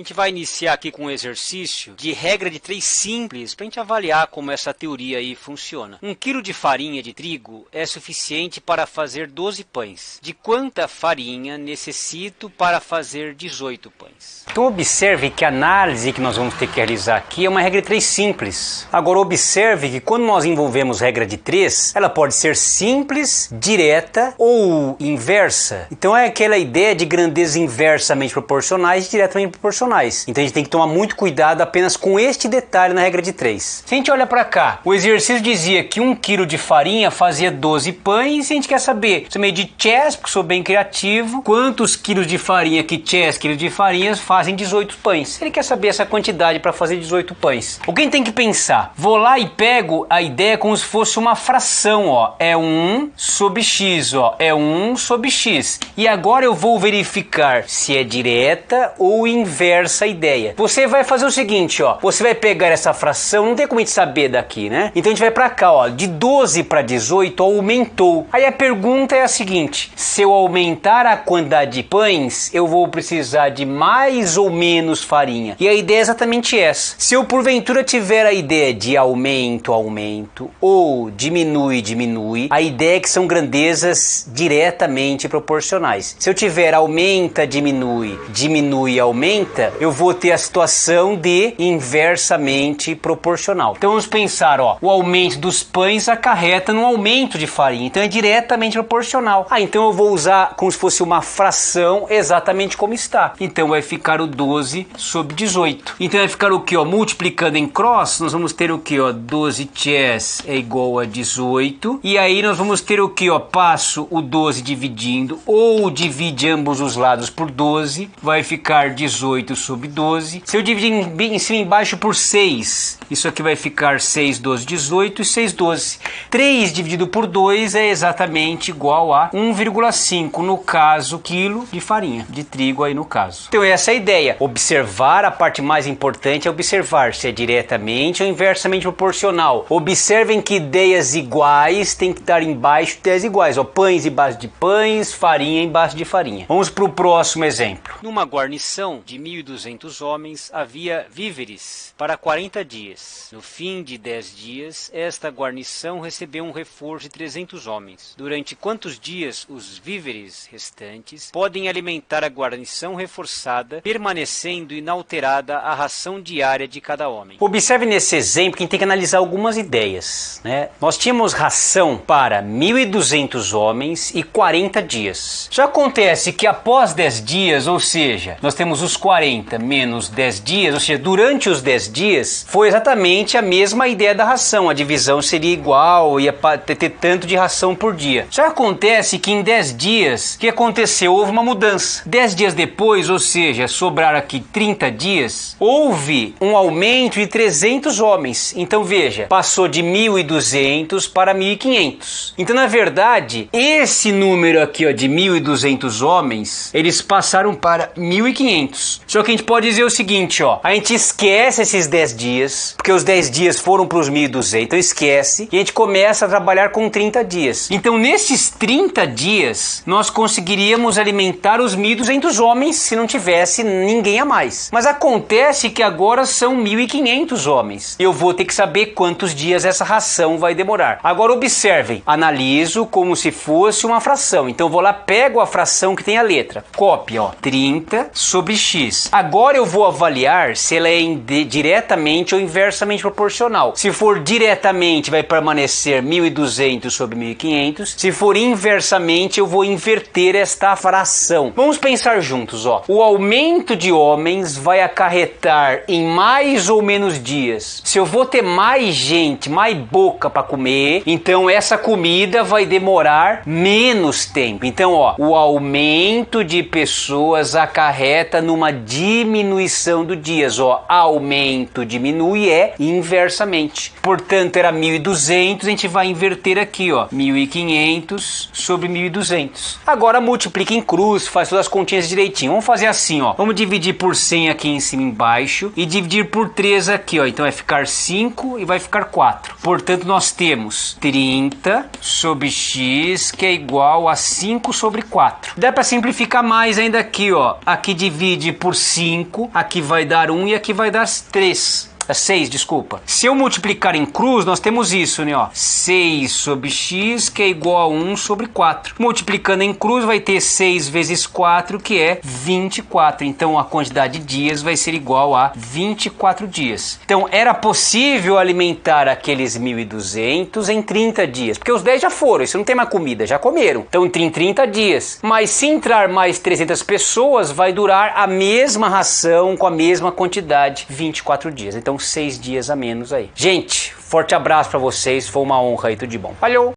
gente vai iniciar aqui com um exercício de regra de 3 simples para a gente avaliar como essa teoria aí funciona. 1 kg de farinha de trigo é suficiente para fazer 12 pães. De quanta farinha necessito para fazer 18 pães? Então observe que a análise que nós vamos ter que realizar aqui é uma regra de 3 simples. Agora observe que quando nós envolvemos regra de 3, ela pode ser simples, direta ou inversa. Então é aquela ideia de grandezas inversamente proporcionais e diretamente proporcionais. Então a gente tem que tomar muito cuidado apenas com este detalhe na regra de 3. Se a gente olha para cá, o exercício dizia que 1 kg de farinha fazia 12 pães, e a gente quer saber, sou meio de chess, porque sou bem criativo, quantos quilos de farinha que chess, quilos de farinha fazem 18 pães. Ele quer saber essa quantidade para fazer 18 pães. O que a gente tem que pensar? Vou lá e pego a ideia como se fosse uma fração, ó. É 1 sobre x, ó. É 1 sobre x. E agora eu vou verificar se é direta ou inversa a ideia. Você vai fazer o seguinte, ó. Você vai pegar essa fração, não tem como a gente saber daqui, né? Então a gente vai para cá, ó. De 12 para 18 aumentou. Aí a pergunta é a seguinte: se eu aumentar a quantidade de pães, eu vou precisar de mais ou menos farinha? E a ideia é exatamente essa. Se eu porventura tiver a ideia de aumento, aumento, ou diminui, diminui, a ideia é que são grandezas diretamente proporcionais. Se eu tiver aumenta, diminui, diminui, aumenta, eu vou ter a situação de inversamente proporcional. Então vamos pensar, ó, o aumento dos pães acarreta num aumento de farinha, então é diretamente proporcional. Então eu vou usar como se fosse uma fração exatamente como está. Então vai ficar o 12 sobre 18. Então vai ficar o que, ó, multiplicando em cross, nós vamos ter o que, ó, 12 chess é igual a 18. E aí nós vamos ter o que, ó, passo o 12 dividindo, ou divide ambos os lados por 12, vai ficar 18 sobre 12. Se eu dividir em cima e embaixo por 6, isso aqui vai ficar 6, 12, 18 e 6, 12. 3 dividido por 2 é exatamente igual a 1,5, no caso, quilo de farinha, de trigo aí no caso. Então essa é a ideia. Observar, a parte mais importante é observar se é diretamente ou inversamente proporcional. Observem que ideias iguais tem que estar embaixo de ideias iguais. Ó, pães em base de pães, farinha em base de farinha. Vamos para o próximo exemplo. Numa guarnição de 1.200 homens havia víveres para 40 dias. No fim de 10 dias, esta guarnição recebeu um reforço de 300 homens. Durante quantos dias os víveres restantes podem alimentar a guarnição reforçada, permanecendo inalterada a ração diária de cada homem? Observe nesse exemplo que a gente tem que analisar algumas ideias, né? Nós tínhamos ração para 1.200 homens e 40 dias. Já acontece que após 10 dias, ou seja, nós temos os 40 menos 10 dias, ou seja, durante os 10 dias, foi exatamente a mesma ideia da ração. A divisão seria igual, ia ter tanto de ração por dia. Já acontece que em 10 dias, o que aconteceu? Houve uma mudança. 10 dias depois, ou seja, sobraram aqui 30 dias, houve um aumento de 300 homens. Então veja, passou de 1.200 para 1.500. Então na verdade, esse número aqui, ó, de 1.200 homens, eles passaram para 1.500. Só que a gente pode dizer o seguinte, ó, a gente esquece esses 10 dias, porque os 10 dias foram para os 1.200, então esquece, e a gente começa a trabalhar com 30 dias. Então nesses 30 dias, nós conseguiríamos alimentar os 1.200 homens se não tivesse ninguém a mais. Mas acontece que agora são 1.500 homens. Eu vou ter que saber quantos dias essa ração vai demorar. Agora observem, analiso como se fosse uma fração. Então eu vou lá, pego a fração que tem a letra, cópia, ó, 30 sobre x. Agora eu vou avaliar se ela é diretamente ou inversamente proporcional. Se for diretamente, vai permanecer 1.200 sobre 1.500. Se for inversamente, eu vou inverter esta fração. Vamos pensar juntos, ó. O aumento de homens vai acarretar em mais ou menos dias. Se eu vou ter mais gente, mais boca para comer, então essa comida vai demorar menos tempo. Então, ó, o aumento de pessoas acarreta numa diminuição do dias, ó. Aumento diminui é inversamente. Portanto, era 1.200, a gente vai inverter aqui, ó, 1.500 sobre 1.200. Agora multiplica em cruz, faz todas as continhas direitinho. Vamos fazer assim, ó. Vamos dividir por 100 aqui em cima e embaixo e dividir por 3 aqui, ó. Então vai ficar 5 e vai ficar 4. Portanto, nós temos 30 sobre x, que é igual a 5 sobre 4. Dá para simplificar mais ainda aqui, ó. Aqui divide por 5, aqui vai dar 1 e aqui vai dar 3. 6, desculpa. Se eu multiplicar em cruz, nós temos isso, né? Ó, 6 sobre x, que é igual a 1 sobre 4. Multiplicando em cruz, vai ter 6 vezes 4, que é 24. Então, a quantidade de dias vai ser igual a 24 dias. Então, era possível alimentar aqueles 1.200 em 30 dias. Porque os 10 já foram, isso não tem mais comida, já comeram. Então, em 30 dias. Mas se entrar mais 300 pessoas, vai durar a mesma ração, com a mesma quantidade, 24 dias. Então, 6 dias a menos aí. Gente, forte abraço pra vocês, foi uma honra aí, tudo de bom. Valeu!